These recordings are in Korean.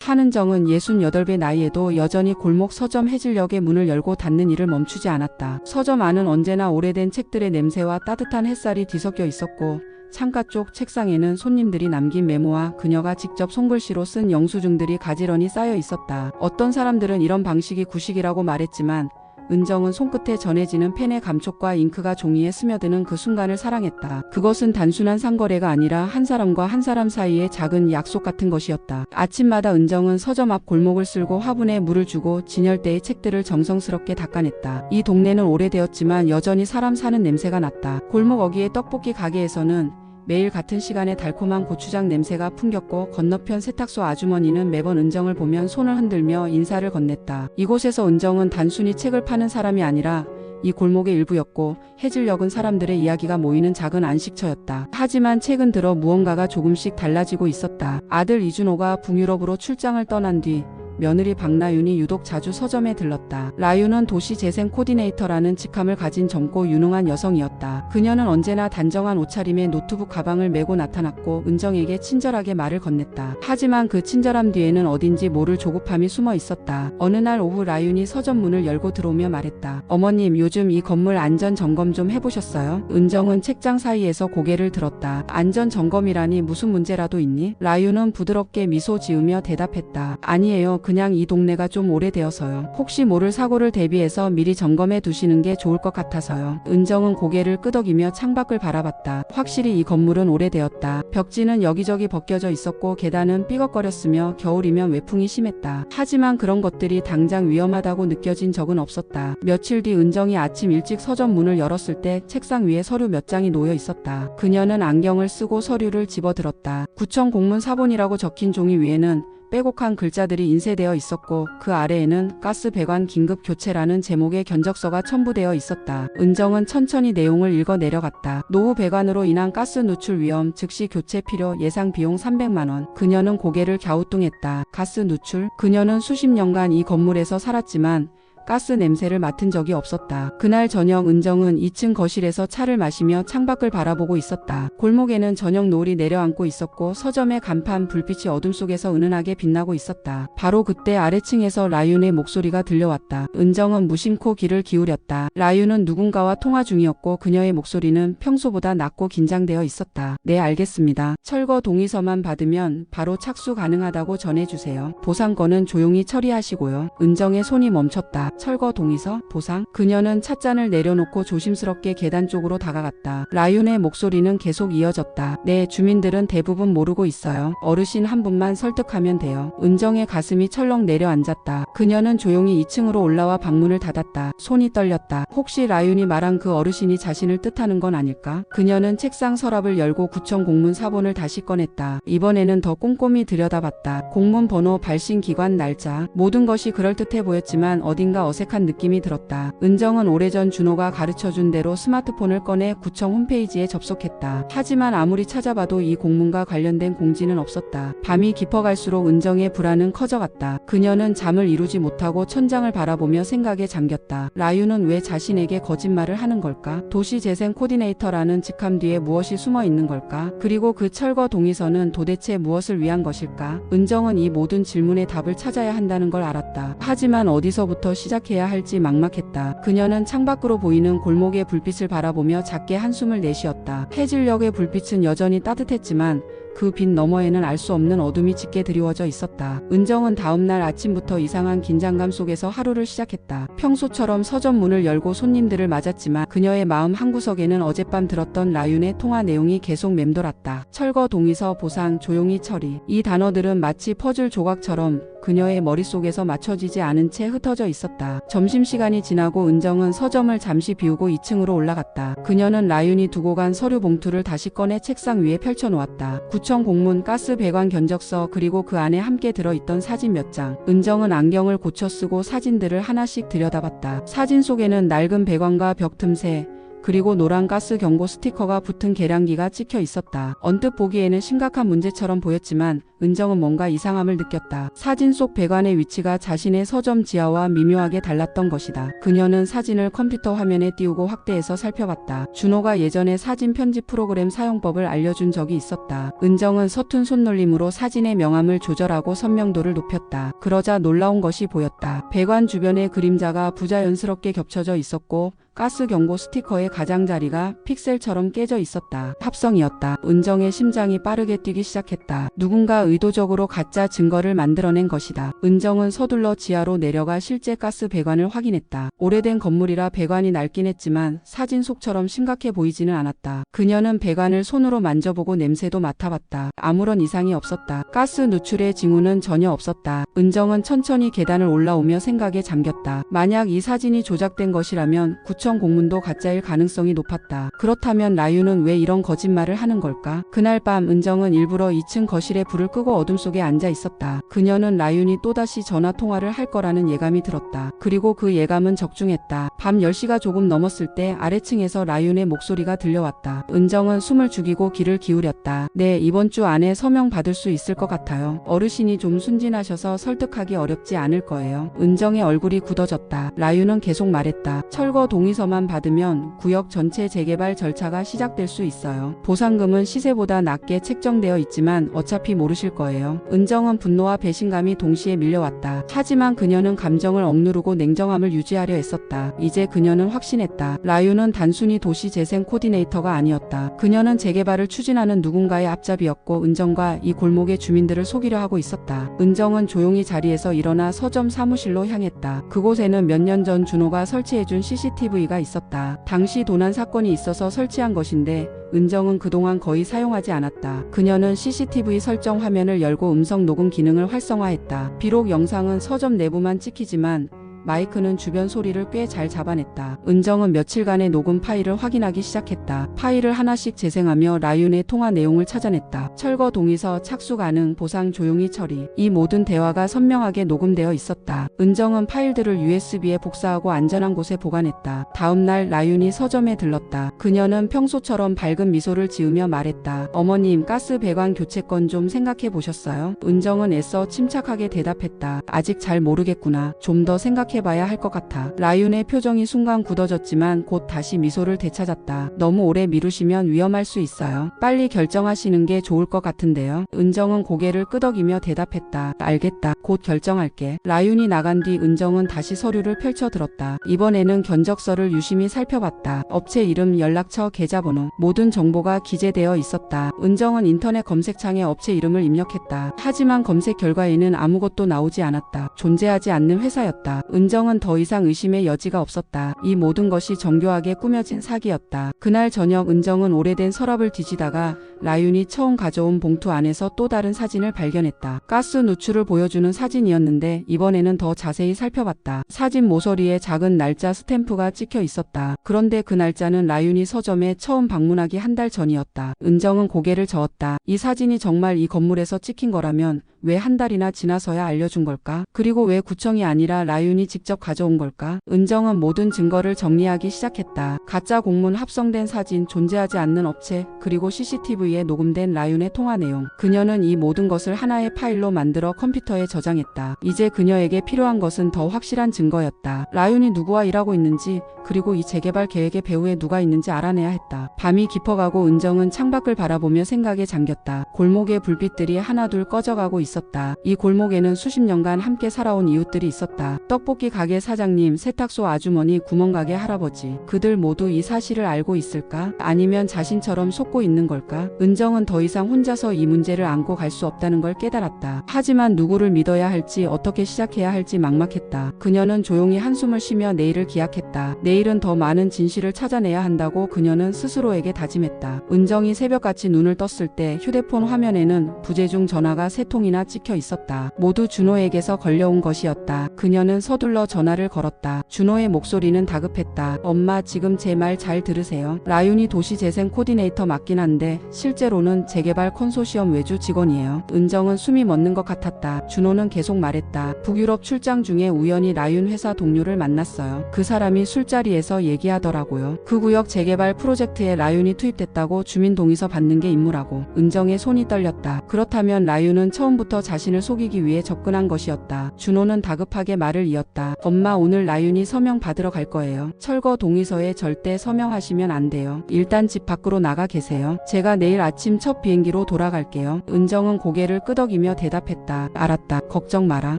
한은정은 68배 나이에도 여전히 골목 서점 해질녘의 문을 열고 닫는 일을 멈추지 않았다. 서점 안은 언제나 오래된 책들의 냄새와 따뜻한 햇살이 뒤섞여 있었고 창가 쪽 책상에는 손님들이 남긴 메모와 그녀가 직접 손글씨로 쓴 영수증들이 가지런히 쌓여 있었다. 어떤 사람들은 이런 방식이 구식이라고 말했지만 은정은 손끝에 전해지는 펜의 감촉과 잉크가 종이에 스며드는 그 순간을 사랑했다. 그것은 단순한 상거래가 아니라 한 사람과 한 사람 사이의 작은 약속 같은 것이었다. 아침마다 은정은 서점 앞 골목을 쓸고 화분에 물을 주고 진열대의 책들을 정성스럽게 닦아냈다. 이 동네는 오래되었지만 여전히 사람 사는 냄새가 났다. 골목 어귀의 떡볶이 가게에서는 매일 같은 시간에 달콤한 고추장 냄새가 풍겼고 건너편 세탁소 아주머니는 매번 은정을 보면 손을 흔들며 인사를 건넸다. 이곳에서 은정은 단순히 책을 파는 사람이 아니라 이 골목의 일부였고 해질녘은 사람들의 이야기가 모이는 작은 안식처였다. 하지만 최근 들어 무언가가 조금씩 달라지고 있었다. 아들 이준호가 북유럽으로 출장을 떠난 뒤 며느리 박라윤이 유독 자주 서점에 들렀다. 라윤은 도시재생 코디네이터라는 직함을 가진 젊고 유능한 여성이었다. 그녀는 언제나 단정한 옷차림에 노트북 가방을 메고 나타났고 은정에게 친절하게 말을 건넸다. 하지만 그 친절함 뒤에는 어딘지 모를 조급함이 숨어 있었다. 어느 날 오후 라윤이 서점 문을 열고 들어오며 말했다. 어머님, 요즘 이 건물 안전 점검 좀 해보셨어요? 은정은 책장 사이에서 고개를 들었다. 안전 점검이라니 무슨 문제라도 있니? 라윤은 부드럽게 미소 지으며 대답했다. 아니에요. 그냥 이 동네가 좀 오래되어서요. 혹시 모를 사고를 대비해서 미리 점검해 두시는 게 좋을 것 같아서요. 은정은 고개를 끄덕이며 창밖을 바라봤다. 확실히 이 건물은 오래되었다. 벽지는 여기저기 벗겨져 있었고 계단은 삐걱거렸으며 겨울이면 외풍이 심했다. 하지만 그런 것들이 당장 위험하다고 느껴진 적은 없었다. 며칠 뒤 은정이 아침 일찍 서점 문을 열었을 때 책상 위에 서류 몇 장이 놓여 있었다. 그녀는 안경을 쓰고 서류를 집어들었다. 구청 공문 사본이라고 적힌 종이 위에는 빼곡한 글자들이 인쇄되어 있었고 그 아래에는 가스 배관 긴급 교체라는 제목의 견적서가 첨부되어 있었다. 은정은 천천히 내용을 읽어 내려갔다. 노후 배관으로 인한 가스 누출 위험, 즉시 교체 필요, 예상 비용 300만 원. 그녀는 고개를 갸우뚱했다. 가스 누출? 그녀는 수십 년간 이 건물에서 살았지만 가스 냄새를 맡은 적이 없었다. 그날 저녁 은정은 2층 거실에서 차를 마시며 창밖을 바라보고 있었다. 골목에는 저녁 노을이 내려앉고 있었고 서점의 간판 불빛이 어둠 속에서 은은하게 빛나고 있었다. 바로 그때 아래층에서 라윤의 목소리가 들려왔다. 은정은 무심코 귀를 기울였다. 라윤은 누군가와 통화 중이었고 그녀의 목소리는 평소보다 낮고 긴장되어 있었다. 네, 알겠습니다. 철거 동의서만 받으면 바로 착수 가능하다고 전해주세요. 보상건은 조용히 처리하시고요. 은정의 손이 멈췄다. 철거 동의서? 보상? 그녀는 찻잔을 내려놓고 조심스럽게 계단 쪽으로 다가갔다. 라윤의 목소리는 계속 이어졌다. 네, 주민들은 대부분 모르고 있어요. 어르신 한 분만 설득하면 돼요. 은정의 가슴이 철렁 내려앉았다. 그녀는 조용히 2층으로 올라와 방문을 닫았다. 손이 떨렸다. 혹시 라윤이 말한 그 어르신이 자신을 뜻하는 건 아닐까? 그녀는 책상 서랍을 열고 구청 공문 사본을 다시 꺼냈다. 이번에는 더 꼼꼼히 들여다봤다. 공문 번호, 발신 기관, 날짜. 모든 것이 그럴듯해 보였지만 어딘가 어색한 느낌이 들었다. 은정은 오래전 준호가 가르쳐준 대로 스마트폰을 꺼내 구청 홈페이지에 접속했다. 하지만 아무리 찾아봐도 이 공문과 관련된 공지는 없었다. 밤이 깊어갈수록 은정의 불안은 커져갔다. 그녀는 잠을 이루지 못하고 천장을 바라보며 생각에 잠겼다. 라윤은 왜 자신에게 거짓말을 하는 걸까? 도시재생 코디네이터라는 직함 뒤에 무엇이 숨어 있는 걸까? 그리고 그 철거 동의서는 도대체 무엇을 위한 것일까? 은정은 이 모든 질문의 답을 찾아야 한다는 걸 알았다. 하지만 어디서부터 시작해야 할지 막막했다. 그녀는 창밖으로 보이는 골목의 불빛을 바라보며 작게 한숨을 내쉬었다. 해질녘의 불빛은 여전히 따뜻했지만 그 빛 너머에는 알 수 없는 어둠이 짙게 드리워져 있었다. 은정은 다음날 아침부터 이상한 긴장감 속에서 하루를 시작했다. 평소처럼 서점 문을 열고 손님들을 맞았지만 그녀의 마음 한구석에는 어젯밤 들었던 라윤의 통화 내용이 계속 맴돌았다. 철거 동의서, 보상, 조용히 처리. 이 단어들은 마치 퍼즐 조각처럼 그녀의 머릿속에서 맞춰지지 않은 채 흩어져 있었다. 점심시간이 지나고 은정은 서점을 잠시 비우고 2층으로 올라갔다. 그녀는 라윤이 두고 간 서류 봉투를 다시 꺼내 책상 위에 펼쳐놓았다. 구청 공문, 가스 배관 견적서, 그리고 그 안에 함께 들어있던 사진 몇 장. 은정은 안경을 고쳐 쓰고 사진들을 하나씩 들여다봤다. 사진 속에는 낡은 배관과 벽 틈새, 그리고 노란 가스 경고 스티커가 붙은 계량기가 찍혀 있었다. 언뜻 보기에는 심각한 문제처럼 보였지만 은정은 뭔가 이상함을 느꼈다. 사진 속 배관의 위치가 자신의 서점 지하와 미묘하게 달랐던 것이다. 그녀는 사진을 컴퓨터 화면에 띄우고 확대해서 살펴봤다. 준호가 예전에 사진 편집 프로그램 사용법을 알려준 적이 있었다. 은정은 서툰 손놀림으로 사진의 명암을 조절하고 선명도를 높였다. 그러자 놀라운 것이 보였다. 배관 주변에 그림자가 부자연스럽게 겹쳐져 있었고 가스 경고 스티커의 가장자리가 픽셀처럼 깨져 있었다. 합성이었다. 은정의 심장이 빠르게 뛰기 시작했다. 누군가 의도적으로 가짜 증거를 만들어낸 것이다. 은정은 서둘러 지하로 내려가 실제 가스 배관을 확인했다. 오래된 건물이라 배관이 낡긴 했지만 사진 속처럼 심각해 보이지는 않았다. 그녀는 배관을 손으로 만져보고 냄새도 맡아봤다. 아무런 이상이 없었다. 가스 누출의 징후는 전혀 없었다. 은정은 천천히 계단을 올라오며 생각에 잠겼다. 만약 이 사진이 조작된 것이라면 구청 공문도 가짜일 가능성이 높았다. 그렇다면 라유는 왜 이런 거짓말을 하는 걸까? 그날 밤 은정은 일부러 2층 거실에 불을 끄고 어둠 속에 앉아 있었다. 그녀는 라윤이 또다시 전화 통화를 할 거라는 예감이 들었다. 그리고 그 예감은 적중했다. 밤 10시가 조금 넘었을 때 아래층에서 라윤의 목소리가 들려왔다. 은정은 숨을 죽이고 귀를 기울였다. 네, 이번 주 안에 서명 받을 수 있을 것 같아요. 어르신이 좀 순진하셔서 설득하기 어렵지 않을 거예요. 은정의 얼굴이 굳어졌다. 라윤은 계속 말했다. 철거 동의서만 받으면 구역 전체 재개발 절차가 시작될 수 있어요. 보상금은 시세보다 낮게 책정되어 있지만 어차피 모르실 거예요. 은정은 분노와 배신감이 동시에 밀려왔다. 하지만 그녀는 감정을 억누르고 냉정함을 유지하려 했었다. 이제 그녀는 확신했다. 라유는 단순히 도시재생 코디네이터가 아니었다. 그녀는 재개발을 추진하는 누군가의 앞잡이였고 은정과 이 골목의 주민들을 속이려 하고 있었다. 은정은 조용히 자리에서 일어나 서점 사무실로 향했다. 그곳에는 몇 년 전 준호가 설치해준 CCTV가 있었다. 당시 도난 사건이 있어서 설치한 것인데 은정은 그동안 거의 사용하지 않았다. 그녀는 CCTV 설정 화면을 열고 음성 녹음 기능을 활성화했다. 비록 영상은 서점 내부만 찍히지만 마이크는 주변 소리를 꽤 잘 잡아냈다. 은정은 며칠간의 녹음 파일을 확인하기 시작했다. 파일을 하나씩 재생하며 라윤의 통화 내용을 찾아냈다. 철거 동의서 착수 가능, 보상 조용히 처리. 이 모든 대화가 선명하게 녹음되어 있었다. 은정은 파일들을 USB에 복사하고 안전한 곳에 보관했다. 다음 날 라윤이 서점에 들렀다. 그녀는 평소처럼 밝은 미소를 지으며 말했다. 어머님, 가스 배관 교체 건 좀 생각해 보셨어요? 은정은 애써 침착하게 대답했다. 아직 잘 모르겠구나. 좀 더 생각해봐야 할 것 같아. 라윤의 표정이 순간 굳어졌지만 곧 다시 미소를 되찾았다. 너무 오래 미루시면 위험할 수 있어요. 빨리 결정하시는 게 좋을 것 같은데요. 은정은 고개를 끄덕이며 대답했다. 알겠다. 곧 결정할게. 라윤이 나간 뒤 은정은 다시 서류를 펼쳐 들었다. 이번에는 견적서를 유심히 살펴봤다. 업체 이름, 연락처, 계좌번호, 모든 정보가 기재되어 있었다. 은정은 인터넷 검색창에 업체 이름을 입력했다. 하지만 검색 결과에는 아무것도 나오지 않았다. 존재하지 않는 회사였다. 은정은 더 이상 의심의 여지가 없었다. 이 모든 것이 정교하게 꾸며진 사기였다. 그날 저녁 은정은 오래된 서랍을 뒤지다가 라윤이 처음 가져온 봉투 안에서 또 다른 사진을 발견했다. 가스 누출을 보여주는 사진이었는데 이번에는 더 자세히 살펴봤다. 사진 모서리에 작은 날짜 스탬프가 찍혀 있었다. 그런데 그 날짜는 라윤이 서점에 처음 방문하기 한 달 전이었다. 은정은 고개를 저었다. 이 사진이 정말 이 건물에서 찍힌 거라면 왜 한 달이나 지나서야 알려준 걸까? 그리고 왜 구청이 아니라 라윤이 직접 가져온 걸까? 은정은 모든 증거를 정리하기 시작했다. 가짜 공문, 합성된 사진, 존재하지 않는 업체, 그리고 CCTV에 녹음된 라윤의 통화 내용. 그녀는 이 모든 것을 하나의 파일로 만들어 컴퓨터에 저장했다. 이제 그녀에게 필요한 것은 더 확실한 증거였다. 라윤이 누구와 일하고 있는지, 그리고 이 재개발 계획의 배후에 누가 있는지 알아내야 했다. 밤이 깊어가고 은정은 창밖을 바라보며 생각에 잠겼다. 골목의 불빛들이 하나둘 꺼져가고 있었다. 이 골목에는 수십 년간 함께 살아온 이웃들이 있었다. 떡볶이 가게 사장님, 세탁소 아주머니, 구멍가게 할아버지. 그들 모두 이 사실을 알고 있을까? 아니면 자신처럼 속고 있는 걸까? 은정은 더 이상 혼자서 이 문제를 안고 갈 수 없다는 걸 깨달았다. 하지만 누구를 믿어야 할지, 어떻게 시작해야 할지 막막했다. 그녀는 조용히 한숨을 쉬며 내일을 기약했다. 내일은 더 많은 진실을 찾아내야 한다고 그녀는 스스로에게 다짐했다. 은정이 새벽같이 눈을 떴을 때 휴대폰 화면에는 부재중 전화가 3통이나 찍혀 있었다. 모두 준호에게서 걸려온 것이었다. 그녀는 서둘러 서둘러 전화를 걸었다. 준호의 목소리는 다급했다. 엄마, 지금 제 말 잘 들으세요. 라윤이 도시재생 코디네이터 맞긴 한데 실제로는 재개발 컨소시엄 외주 직원이에요. 은정은 숨이 멎는 것 같았다. 준호는 계속 말했다. 북유럽 출장 중에 우연히 라윤 회사 동료를 만났어요. 그 사람이 술자리에서 얘기하더라고요. 그 구역 재개발 프로젝트에 라윤이 투입됐다고 주민 동의서 받는 게 임무라고. 은정의 손이 떨렸다. 그렇다면 라윤은 처음부터 자신을 속이기 위해 접근한 것이었다. 준호는 다급하게 말을 이었다. 엄마, 오늘 라윤이 서명 받으러 갈 거예요. 철거 동의서에 절대 서명하시면 안 돼요. 일단 집 밖으로 나가 계세요. 제가 내일 아침 첫 비행기로 돌아갈게요. 은정은 고개를 끄덕이며 대답했다. 알았다. 걱정 마라.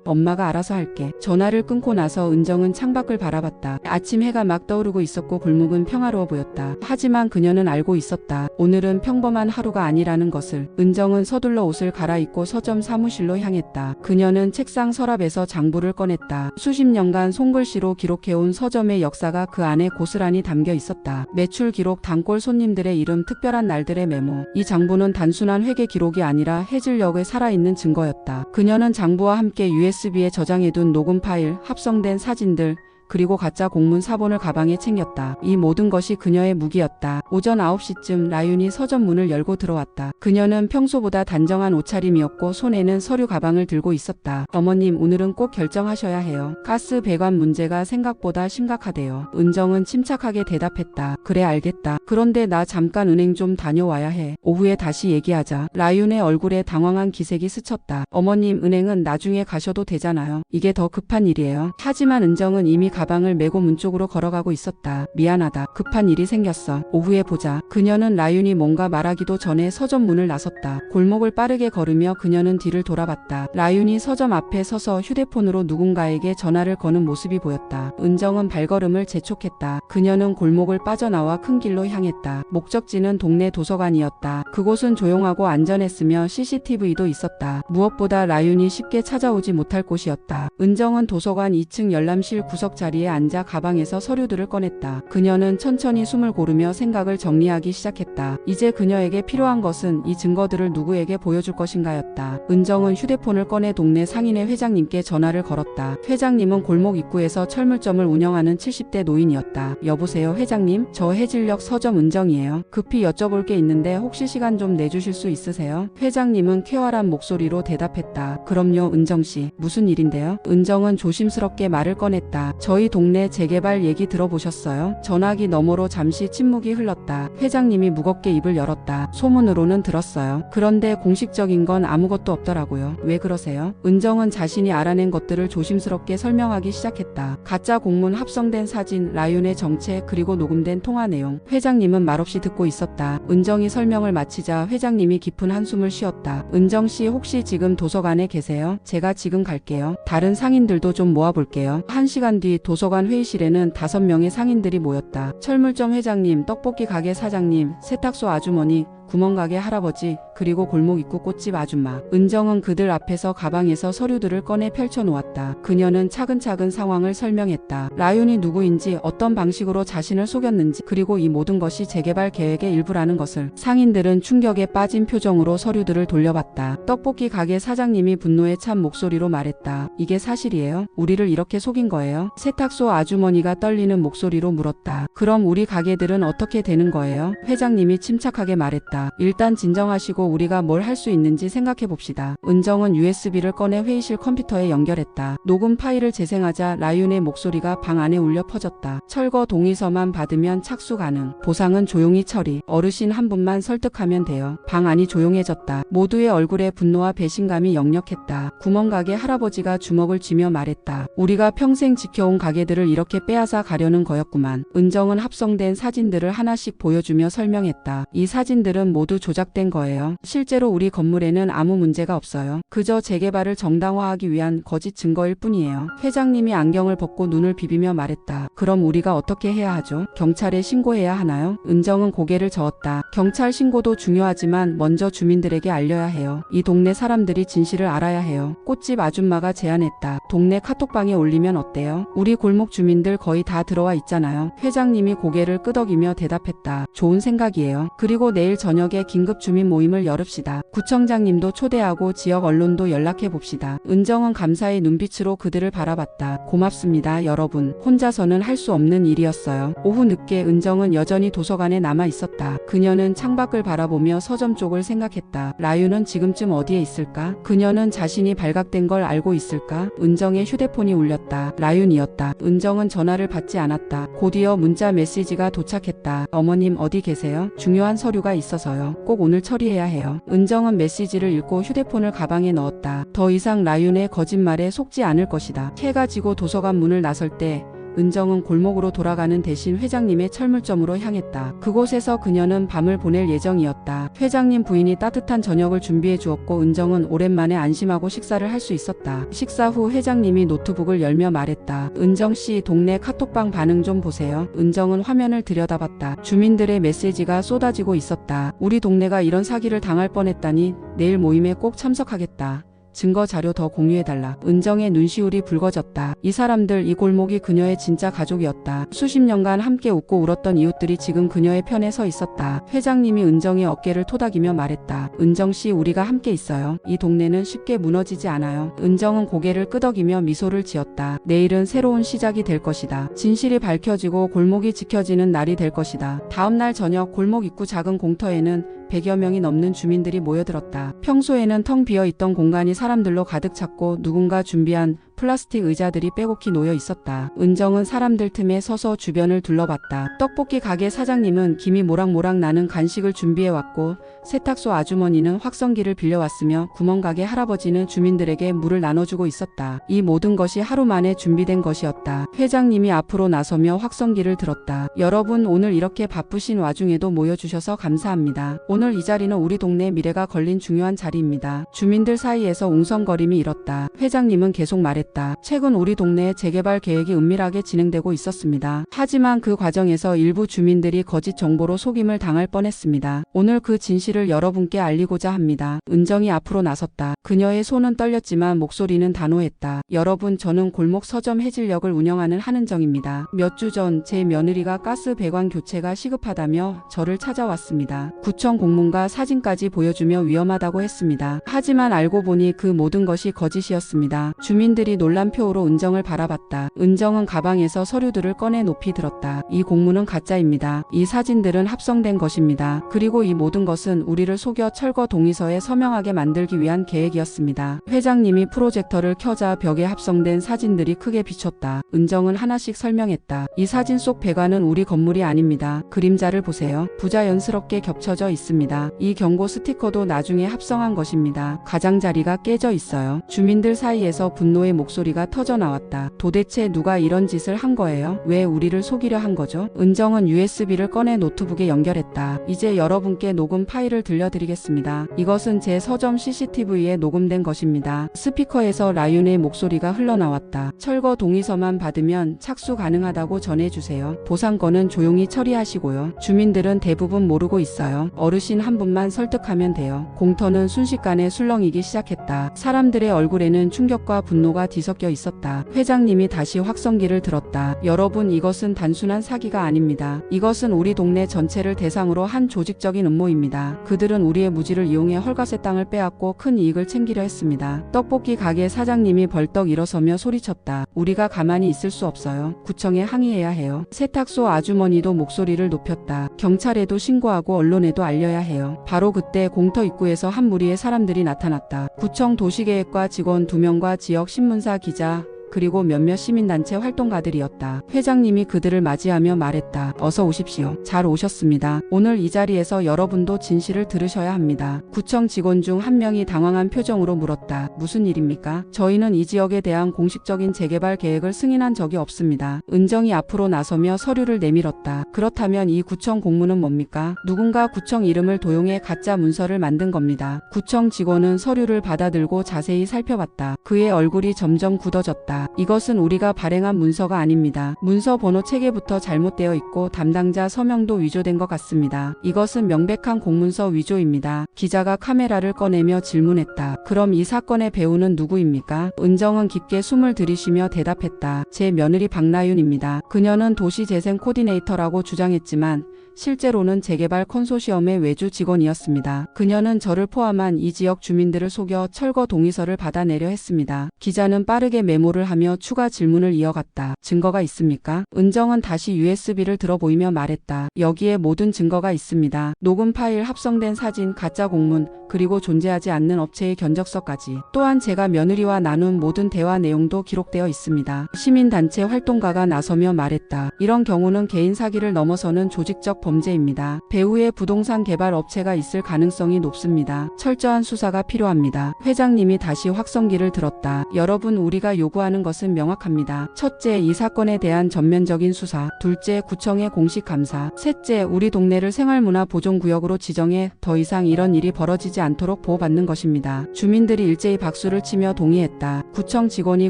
엄마가 알아서 할게. 전화를 끊고 나서 은정은 창밖을 바라봤다. 아침 해가 막 떠오르고 있었고 골목은 평화로워 보였다. 하지만 그녀는 알고 있었다. 오늘은 평범한 하루가 아니라는 것을. 은정은 서둘러 옷을 갈아입고 서점 사무실로 향했다. 그녀는 책상 서랍에서 장부를 꺼냈다. 수십 년간 손글씨로 기록해온 서점의 역사가 그 안에 고스란히 담겨 있었다. 매출 기록, 단골 손님들의 이름, 특별한 날들의 메모. 이 장부는 단순한 회계 기록이 아니라 해질녘의 살아있는 증거였다. 그녀는 장부와 함께 USB에 저장해둔 녹음 파일, 합성된 사진들, 그리고 가짜 공문 사본을 가방에 챙겼다. 이 모든 것이 그녀의 무기였다. 오전 9시쯤 라윤이 서점 문을 열고 들어왔다. 그녀는 평소보다 단정한 옷차림이었고 손에는 서류 가방을 들고 있었다. 어머님, 오늘은 꼭 결정하셔야 해요. 가스 배관 문제가 생각보다 심각하대요. 은정은 침착하게 대답했다. 그래, 알겠다. 그런데 나 잠깐 은행 좀 다녀와야 해. 오후에 다시 얘기하자. 라윤의 얼굴에 당황한 기색이 스쳤다. 어머님, 은행은 나중에 가셔도 되잖아요. 이게 더 급한 일이에요. 하지만 은정은 이미 가방을 메고 문 쪽으로 걸어가고 있었다. 미안하다. 급한 일이 생겼어. 오후에 보자. 그녀는 라윤이 뭔가 말하기도 전에 서점 문을 나섰다. 골목을 빠르게 걸으며 그녀는 뒤를 돌아봤다. 라윤이 서점 앞에 서서 휴대폰으로 누군가에게 전화를 거는 모습이 보였다. 은정은 발걸음을 재촉했다. 그녀는 골목을 빠져나와 큰 길로 향했다. 목적지는 동네 도서관이었다. 그곳은 조용하고 안전했으며 CCTV도 있었다. 무엇보다 라윤이 쉽게 찾아오지 못할 곳이었다. 은정은 도서관 2층 열람실 구석 자리에 앉아 가방에서 서류들을 꺼냈다. 그녀는 천천히 숨을 고르며 생각을 정리하기 시작했다. 이제 그녀에게 필요한 것은 이 증거들을 누구에게 보여줄 것인가였다. 은정은 휴대폰을 꺼내 동네 상인회 회장님께 전화를 걸었다. 회장님은 골목 입구에서 철물점을 운영하는 70대 노인이었다. 여보세요, 회장님? 저 해질녘 서점 은정이에요. 급히 여쭤볼 게 있는데 혹시 시간 좀 내주실 수 있으세요? 회장님은 쾌활한 목소리로 대답했다. 그럼요, 은정씨. 무슨 일인데요? 은정은 조심스럽게 말을 꺼냈다. 저희 동네 재개발 얘기 들어보셨어요? 전화기 너머로 잠시 침묵이 흘렀다. 회장님이 무겁게 입을 열었다. 소문으로는 들었어요. 그런데 공식적인 건 아무것도 없더라고요. 왜 그러세요? 은정은 자신이 알아낸 것들을 조심스럽게 설명하기 시작했다. 가짜 공문, 합성된 사진, 라윤의 정체, 그리고 녹음된 통화 내용. 회장님은 말없이 듣고 있었다. 은정이 설명을 마치자 회장님이 깊은 한숨을 쉬었다. 은정씨, 혹시 지금 도서관에 계세요? 제가 지금 갈게요. 다른 상인들도 좀 모아볼게요. 1시간 뒤 도서관 회의실에는 5명의 상인들이 모였다. 철물점 회장님, 떡볶이 가게 사장님, 세탁소 아주머니, 구멍가게 할아버지, 그리고 골목 입구 꽃집 아줌마. 은정은 그들 앞에서 가방에서 서류들을 꺼내 펼쳐놓았다. 그녀는 차근차근 상황을 설명했다. 라윤이 누구인지, 어떤 방식으로 자신을 속였는지, 그리고 이 모든 것이 재개발 계획의 일부라는 것을. 상인들은 충격에 빠진 표정으로 서류들을 돌려봤다. 떡볶이 가게 사장님이 분노에 찬 목소리로 말했다. 이게 사실이에요? 우리를 이렇게 속인 거예요? 세탁소 아주머니가 떨리는 목소리로 물었다. 그럼 우리 가게들은 어떻게 되는 거예요? 회장님이 침착하게 말했다. 일단 진정하시고 우리가 뭘 할 수 있는지 생각해 봅시다. 은정은 USB를 꺼내 회의실 컴퓨터에 연결했다. 녹음 파일을 재생하자 라윤의 목소리가 방 안에 울려 퍼졌다. 철거 동의서만 받으면 착수 가능. 보상은 조용히 처리. 어르신 한 분만 설득하면 돼요. 방 안이 조용해졌다. 모두의 얼굴에 분노와 배신감이 역력했다. 구멍가게 할아버지가 주먹을 쥐며 말했다. 우리가 평생 지켜온 가게들을 이렇게 빼앗아 가려는 거였구만. 은정은 합성된 사진들을 하나씩 보여주며 설명했다. 이 사진들은 모두 조작된 거예요. 실제로 우리 건물에는 아무 문제가 없어요. 그저 재개발을 정당화하기 위한 거짓 증거일 뿐이에요. 회장님이 안경을 벗고 눈을 비비며 말했다. 그럼 우리가 어떻게 해야 하죠? 경찰에 신고해야 하나요? 은정은 고개를 저었다. 경찰 신고도 중요하지만 먼저 주민들에게 알려야 해요. 이 동네 사람들이 진실을 알아야 해요. 꽃집 아줌마가 제안했다. 동네 카톡방에 올리면 어때요? 우리 골목 주민들 거의 다 들어와 있잖아요. 회장님이 고개를 끄덕이며 대답했다. 좋은 생각이에요. 그리고 내일 저녁에 긴급 주민 모임을 열읍시다. 구청장님도 초대하고 지역 언론도 연락해 봅시다. 은정은 감사의 눈빛으로 그들을 바라봤다. 고맙습니다, 여러분. 혼자서는 할 수 없는 일이었어요. 오후 늦게 은정은 여전히 도서관에 남아 있었다. 그녀는 창밖을 바라보며 서점 쪽을 생각했다. 라윤은 지금쯤 어디에 있을까? 그녀는 자신이 발각된 걸 알고 있을까? 은정의 휴대폰이 울렸다. 라윤이었다. 은정은 전화를 받지 않았다. 곧이어 문자 메시지가 도착했다. 어머님 어디 계세요? 중요한 서류가 있어서요. 꼭 오늘 처리해야 해요. 은정은 메시지를 읽고 휴대폰을 가방에 넣었다. 더 이상 라윤의 거짓말에 속지 않을 것이다. 해가 지고 도서관 문을 나설 때 은정은 골목으로 돌아가는 대신 회장님의 철물점으로 향했다. 그곳에서 그녀는 밤을 보낼 예정이었다. 회장님 부인이 따뜻한 저녁을 준비해 주었고 은정은 오랜만에 안심하고 식사를 할 수 있었다. 식사 후 회장님이 노트북을 열며 말했다. 은정씨, 동네 카톡방 반응 좀 보세요. 은정은 화면을 들여다봤다. 주민들의 메시지가 쏟아지고 있었다. 우리 동네가 이런 사기를 당할 뻔했다니 내일 모임에 꼭 참석하겠다. 증거 자료 더 공유해달라. 은정의 눈시울이 붉어졌다. 이 사람들, 이 골목이 그녀의 진짜 가족이었다. 수십 년간 함께 웃고 울었던 이웃들이 지금 그녀의 편에 서 있었다. 회장님이 은정의 어깨를 토닥이며 말했다. 은정씨, 우리가 함께 있어요. 이 동네는 쉽게 무너지지 않아요. 은정은 고개를 끄덕이며 미소를 지었다. 내일은 새로운 시작이 될 것이다. 진실이 밝혀지고 골목이 지켜지는 날이 될 것이다. 다음 날 저녁 골목 입구 작은 공터에는 100여 명이 넘는 주민들이 모여들었다. 평소에는 텅 비어있던 공간이 사람들로 가득 찼고 누군가 준비한 플라스틱 의자들이 빼곡히 놓여 있었다. 은정은 사람들 틈에 서서 주변을 둘러봤다. 떡볶이 가게 사장님은 김이 모락모락 나는 간식을 준비해왔고 세탁소 아주머니는 확성기를 빌려왔으며 구멍가게 할아버지는 주민들에게 물을 나눠주고 있었다. 이 모든 것이 하루 만에 준비된 것이었다. 회장님이 앞으로 나서며 확성기를 들었다. 여러분, 오늘 이렇게 바쁘신 와중에도 모여주셔서 감사합니다. 오늘 이 자리는 우리 동네 미래가 걸린 중요한 자리입니다. 주민들 사이에서 웅성거림이 일었다. 회장님은 계속 말했다. 최근 우리 동네의 재개발 계획이 은밀하게 진행되고 있었습니다. 하지만 그 과정에서 일부 주민들이 거짓 정보로 속임을 당할 뻔했습니다. 오늘 그 진실을 여러분께 알리고자 합니다. 은정이 앞으로 나섰다. 그녀의 손은 떨렸지만 목소리는 단호했다. 여러분, 저는 골목 서점 해질녘을 운영하는 한은정입니다. 몇 주 전 제 며느리가 가스 배관 교체가 시급하다며 저를 찾아왔습니다. 구청 공문과 사진까지 보여주며 위험하다고 했습니다. 하지만 알고 보니 그 모든 것이 거짓이었습니다. 주민들이 논란표로 은정을 바라봤다. 은정은 가방에서 서류들을 꺼내 높이 들었다. 이 공문은 가짜입니다. 이 사진들은 합성된 것입니다. 그리고 이 모든 것은 우리를 속여 철거 동의서에 서명하게 만들기 위한 계획이었습니다. 회장님이 프로젝터를 켜자 벽에 합성된 사진들이 크게 비쳤다. 은정은 하나씩 설명했다. 이 사진 속 배관은 우리 건물이 아닙니다. 그림자를 보세요. 부자연스럽게 겹쳐져 있습니다. 이 경고 스티커도 나중에 합성한 것입니다. 가장자리가 깨져 있어요. 주민들 사이에서 분노의 목소리가 터져 나왔다. 도대체 누가 이런 짓을 한 거예요? 왜 우리를 속이려 한 거죠? 은정은 USB를 꺼내 노트북에 연결했다. 이제 여러분께 녹음 파일을 들려드리겠습니다. 이것은 제 서점 CCTV에 녹음된 것입니다. 스피커에서 라윤의 목소리가 흘러나왔다. 철거 동의서만 받으면 착수 가능하다고 전해주세요. 보상권은 조용히 처리하시고요. 주민들은 대부분 모르고 있어요. 어르신 한 분만 설득하면 돼요. 공터는 순식간에 술렁이기 시작했다. 사람들의 얼굴에는 충격과 분노가 뒤섞여 있었다. 회장님이 다시 확성기를 들었다. 여러분, 이것은 단순한 사기가 아닙니다. 이것은 우리 동네 전체를 대상으로 한 조직적인 음모입니다. 그들은 우리의 무지를 이용해 헐값의 땅을 빼앗고 큰 이익을 챙기려 했습니다. 떡볶이 가게 사장님이 벌떡 일어서며 소리쳤다. 우리가 가만히 있을 수 없어요. 구청에 항의해야 해요. 세탁소 아주머니도 목소리를 높였다. 경찰에도 신고하고 언론에도 알려야 해요. 바로 그때 공터 입구에서 한 무리의 사람들이 나타났다. 구청 도시계획과 직원 2명과 지역 신문사 기자, 그리고 몇몇 시민단체 활동가들이었다. 회장님이 그들을 맞이하며 말했다. 어서 오십시오. 잘 오셨습니다. 오늘 이 자리에서 여러분도 진실을 들으셔야 합니다. 구청 직원 중 한 명이 당황한 표정으로 물었다. 무슨 일입니까? 저희는 이 지역에 대한 공식적인 재개발 계획을 승인한 적이 없습니다. 은정이 앞으로 나서며 서류를 내밀었다. 그렇다면 이 구청 공문은 뭡니까? 누군가 구청 이름을 도용해 가짜 문서를 만든 겁니다. 구청 직원은 서류를 받아들고 자세히 살펴봤다. 그의 얼굴이 점점 굳어졌다. 말했다. 이것은 우리가 발행한 문서가 아닙니다. 문서 번호 체계부터 잘못되어 있고 담당자 서명도 위조된 것 같습니다. 이것은 명백한 공문서 위조입니다. 기자가 카메라를 꺼내며 질문했다. 그럼 이 사건의 배우는 누구입니까? 은정은 깊게 숨을 들이쉬며 대답했다. 제 며느리 박나윤입니다. 그녀는 도시재생 코디네이터라고 주장했지만 실제로는 재개발 컨소시엄의 외주 직원이었습니다. 그녀는 저를 포함한 이 지역 주민들을 속여 철거 동의서를 받아내려 했습니다. 기자는 빠르게 메모를 하며 추가 질문을 이어갔다. 증거가 있습니까? 은정은 다시 USB를 들어 보이며 말했다. 여기에 모든 증거가 있습니다. 녹음 파일, 합성된 사진, 가짜 공문, 그리고 존재하지 않는 업체의 견적서까지. 또한 제가 며느리와 나눈 모든 대화 내용도 기록되어 있습니다. 시민단체 활동가가 나서며 말했다. 이런 경우는 개인 사기를 넘어서는 조직적 범죄입니다. 배우의 부동산 개발 업체가 있을 가능성이 높습니다. 철저한 수사가 필요합니다. 회장님이 다시 확성기를 들었다. 여러분, 우리가 요구하는 것은 명확합니다. 첫째, 이 사건에 대한 전면적인 수사. 둘째, 구청의 공식 감사. 셋째, 우리 동네를 생활문화 보존구역으로 지정해 더 이상 이런 일이 벌어지지 않도록 보호받는 것입니다. 주민들이 일제히 박수를 치며 동의했다. 구청 직원이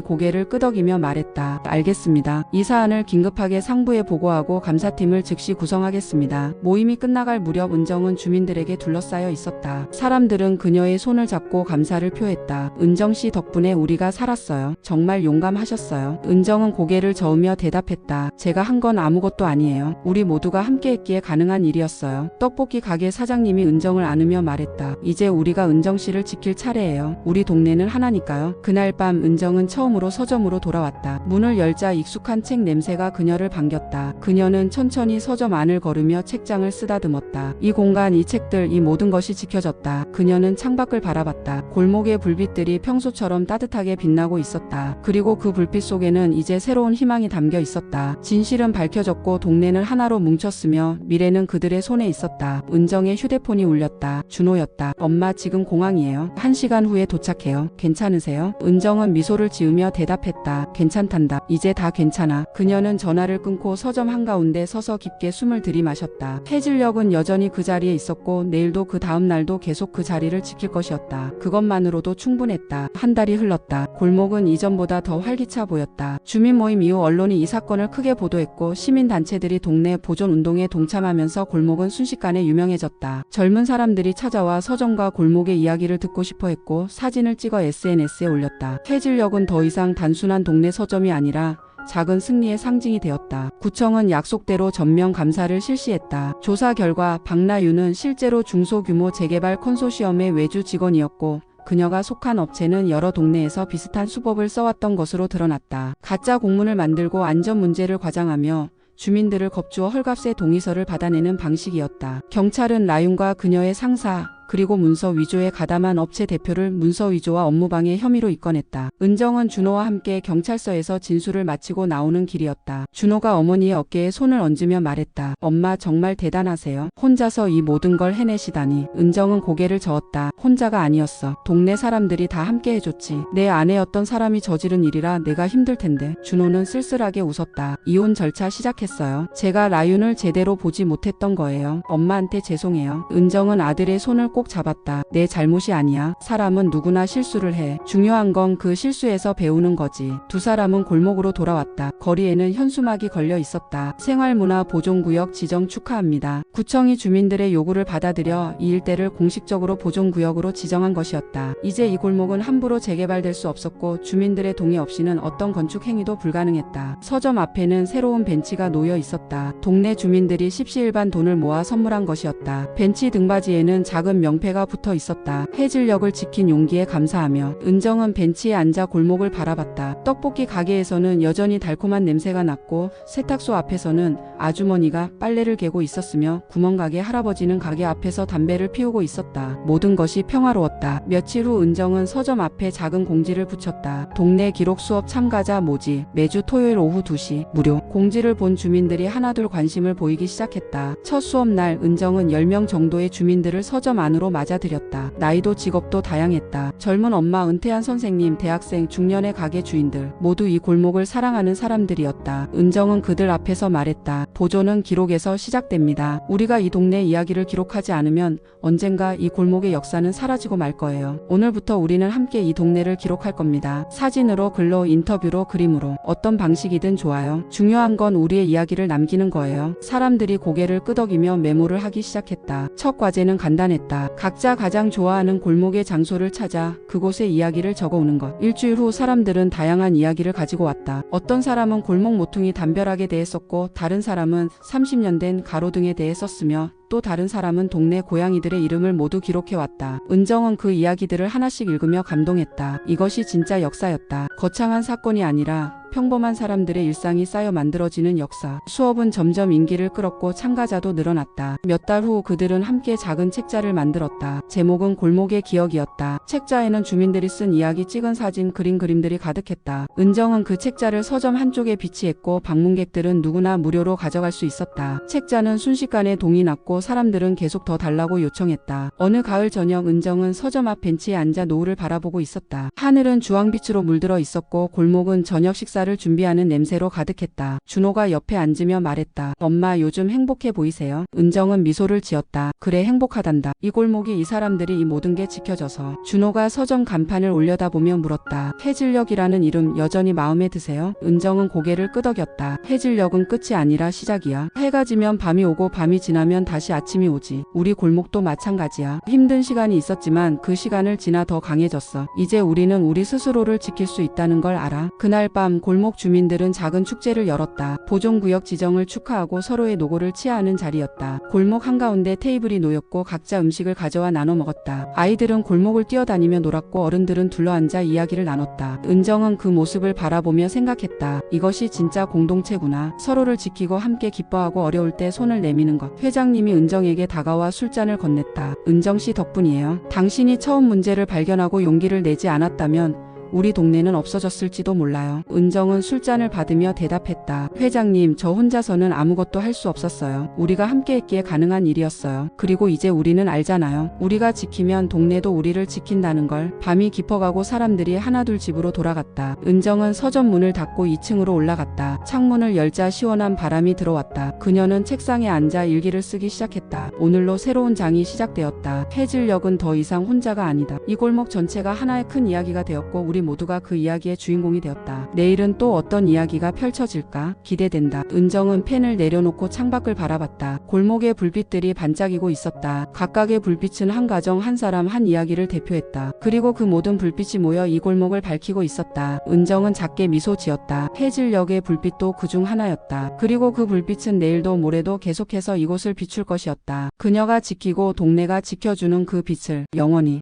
고개를 끄덕이며 말했다. 알겠습니다. 이 사안을 긴급하게 상부에 보고하고 감사팀을 즉시 구성하겠습니다. 모임이 끝나갈 무렵 은정은 주민들에게 둘러싸여 있었다. 사람들은 그녀의 손을 잡고 감사를 표했다. 은정 씨 덕분에 우리가 살았어요. 정말 용감하셨어요. 은정은 고개를 저으며 대답했다. 제가 한 건 아무것도 아니에요. 우리 모두가 함께했기에 가능한 일이었어요. 떡볶이 가게 사장님이 은정을 안으며 말했다. 이제 우리가 은정 씨를 지킬 차례예요. 우리 동네는 하나니까요. 그날 밤 은정은 처음으로 서점으로 돌아왔다. 문을 열자 익숙한 책 냄새가 그녀를 반겼다. 그녀는 천천히 서점 안을 걸으며 책장을 쓰다듬었다. 이 공간, 이 책들, 이 모든 것이 지켜졌다. 그녀는 창밖을 바라봤다. 골목의 불빛들이 평소처럼 따뜻하게 빛나고 있었다. 그리고 그 불빛 속에는 이제 새로운 희망이 담겨 있었다. 진실은 밝혀졌고 동네는 하나로 뭉쳤으며 미래는 그들의 손에 있었다. 은정의 휴대폰이 울렸다. 준호였다. 엄마, 지금 공항이에요. 1시간 후에 도착해요. 괜찮으세요? 은정은 미소를 지으며 대답했다. 괜찮단다. 이제 다 괜찮아. 그녀는 전화를 끊고 서점 한가운데 서서 깊게 숨을 들이마셨다. 해질녘은 여전히 그 자리에 있었고 내일도 그 다음 날도 계속 그 자리를 지킬 것이었다. 그것만으로도 충분했다. 한 달이 흘렀다. 골목은 이전보다 더 활기차 보였다. 주민 모임 이후 언론이 이 사건을 크게 보도했고 시민단체들이 동네 보존운동에 동참하면서 골목은 순식간에 유명해졌다. 젊은 사람들이 찾아와 서점과 골목의 이야기를 듣고 싶어 했고 사진을 찍어 SNS에 올렸다. 해질녘은 더 이상 단순한 동네 서점이 아니라 작은 승리의 상징이 되었다. 구청은 약속대로 전면 감사를 실시했다. 조사 결과 박나윤은 실제로 중소규모 재개발 컨소시엄의 외주 직원이었고 그녀가 속한 업체는 여러 동네에서 비슷한 수법을 써왔던 것으로 드러났다. 가짜 공문을 만들고 안전 문제를 과장하며 주민들을 겁주어 헐값의 동의서를 받아내는 방식이었다. 경찰은 나윤과 그녀의 상사 그리고 문서 위조에 가담한 업체 대표를 문서 위조와 업무방해 혐의로 입건했다. 은정은 준호와 함께 경찰서에서 진술을 마치고 나오는 길이었다. 준호가 어머니의 어깨에 손을 얹으며 말했다. 엄마, 정말 대단하세요. 혼자서 이 모든 걸 해내시다니. 은정은 고개를 저었다. 혼자가 아니었어. 동네 사람들이 다 함께 해줬지. 내 아내였던 사람이 저지른 일이라 내가 힘들 텐데. 준호는 쓸쓸하게 웃었다. 이혼 절차 시작했어요. 제가 나윤을 제대로 보지 못했던 거예요. 엄마한테 죄송해요. 은정은 아들의 손을 꼭 잡았다. 내 잘못이 아니야. 사람은 누구나 실수를 해. 중요한 건 그 실수에서 배우는 거지. 두 사람은 골목으로 돌아왔다. 거리에는 현수막이 걸려 있었다. 생활문화 보존구역 지정 축하합니다. 구청이 주민들의 요구를 받아들여 이 일대를 공식적으로 보존구역으로 지정한 것이었다. 이제 이 골목은 함부로 재개발될 수 없었고 주민들의 동의 없이는 어떤 건축 행위도 불가능했다. 서점 앞에는 새로운 벤치가 놓여 있었다. 동네 주민들이 십시일반 돈을 모아 선물한 것이었다. 벤치 등받이에는 작은 명패가 붙어 있었다. 해질녘을 지킨 용기에 감사하며. 은정은 벤치에 앉아 골목을 바라봤다. 떡볶이 가게에서는 여전히 달콤한 냄새가 났고 세탁소 앞에서는 아주머니가 빨래를 개고 있었으며 구멍가게 할아버지는 가게 앞에서 담배를 피우고 있었다. 모든 것이 평화로웠다. 며칠 후 은정은 서점 앞에 작은 공지를 붙였다. 동네 기록 수업 참가자 모집. 매주 토요일 오후 2시 무료. 공지를 본 주민들이 하나둘 관심을 보이기 시작했다. 첫 수업날 은정은 10명 정도의 주민들을 서점 안으로 안으로 맞아들였다. 나이도 직업도 다양했다. 젊은 엄마, 은퇴한 선생님, 대학생, 중년의 가게 주인들 모두 이 골목을 사랑하는 사람들이었다. 은정은 그들 앞에서 말했다. 보존은 기록에서 시작됩니다. 우리가 이 동네 이야기를 기록하지 않으면 언젠가 이 골목의 역사는 사라지고 말 거예요. 오늘부터 우리는 함께 이 동네를 기록할 겁니다. 사진으로, 글로, 인터뷰로, 그림으로 어떤 방식이든 좋아요. 중요한 건 우리의 이야기를 남기는 거예요. 사람들이 고개를 끄덕이며 메모를 하기 시작했다. 첫 과제는 간단했다. 각자 가장 좋아하는 골목의 장소를 찾아 그곳의 이야기를 적어오는 것. 일주일 후 사람들은 다양한 이야기를 가지고 왔다. 어떤 사람은 골목 모퉁이 담벼락에 대해 썼고, 다른 사람은 30년 된 가로등에 대해 썼으며, 또 다른 사람은 동네 고양이들의 이름을 모두 기록해왔다. 은정은 그 이야기들을 하나씩 읽으며 감동했다. 이것이 진짜 역사였다. 거창한 사건이 아니라 평범한 사람들의 일상이 쌓여 만들어지는 역사. 수업은 점점 인기를 끌었고 참가자도 늘어났다. 몇 달 후 그들은 함께 작은 책자를 만들었다. 제목은 골목의 기억이었다. 책자에는 주민들이 쓴 이야기, 찍은 사진, 그림들이 가득했다. 은정은 그 책자를 서점 한쪽에 비치했고, 방문객들은 누구나 무료로 가져갈 수 있었다. 책자는 순식간에 동이 났고 사람들은 계속 더 달라고 요청했다. 어느 가을 저녁, 은정은 서점 앞 벤치에 앉아 노을을 바라보고 있었다. 하늘은 주황빛으로 물들어 있었고 골목은 저녁 식사를 준비하는 냄새로 가득했다. 준호가 옆에 앉으며 말했다. 엄마, 요즘 행복해 보이세요? 은정은 미소를 지었다. 그래, 행복하단다. 이 골목이, 이 사람들이, 이 모든 게 지켜져서. 준호가 서점 간판을 올려다보며 물었다. 해질녘이라는 이름 여전히 마음에 드세요? 은정은 고개를 끄덕였다. 해질녘은 끝이 아니라 시작이야. 해가 지면 밤이 오고, 밤이 지나면 다시 아침이 오지. 우리 골목도 마찬가지야. 힘든 시간이 있었지만 그 시간을 지나 더 강해졌어. 이제 우리는 우리 스스로를 지킬 수 있다는 걸 알아. 그날 밤 골목 주민들은 작은 축제를 열었다. 보존구역 지정을 축하하고 서로의 노고를 치하하는 자리였다. 골목 한가운데 테이블이 놓였고 각자 음식을 가져와 나눠 먹었다. 아이들은 골목을 뛰어다니며 놀았고 어른들은 둘러앉아 이야기를 나눴다. 은정은 그 모습을 바라보며 생각했다. 이것이 진짜 공동체구나. 서로를 지키고 함께 기뻐하고 어려울 때 손을 내미는 것. 회장님이 은정에게 다가와 술잔을 건넸다. 은정 씨 덕분이에요. 당신이 처음 문제를 발견하고 용기를 내지 않았다면 우리 동네는 없어졌을지도 몰라요. 은정은 술잔을 받으며 대답했다. 회장님, 저 혼자서는 아무것도 할 수 없었어요. 우리가 함께했기에 가능한 일이었어요. 그리고 이제 우리는 알잖아요. 우리가 지키면 동네도 우리를 지킨다는 걸. 밤이 깊어가고 사람들이 하나둘 집으로 돌아갔다. 은정은 서점 문을 닫고 2층으로 올라갔다. 창문을 열자 시원한 바람이 들어왔다. 그녀는 책상에 앉아 일기를 쓰기 시작했다. 오늘로 새로운 장이 시작되었다. 해질녘은 더 이상 혼자가 아니다. 이 골목 전체가 하나의 큰 이야기가 되었고 우리 모두가 그 이야기의 주인공이 되었다. 내일은 또 어떤 이야기가 펼쳐질까? 기대된다. 은정은 펜을 내려놓고 창밖을 바라봤다. 골목의 불빛들이 반짝이고 있었다. 각각의 불빛은 한 가정, 한 사람, 한 이야기를 대표했다. 그리고 그 모든 불빛이 모여 이 골목을 밝히고 있었다. 은정은 작게 미소 지었다. 해질녘의 불빛도 그중 하나였다. 그리고 그 불빛은 내일도 모레도 계속해서 이곳을 비출 것이었다. 그녀가 지키고 동네가 지켜주는 그 빛을 영원히.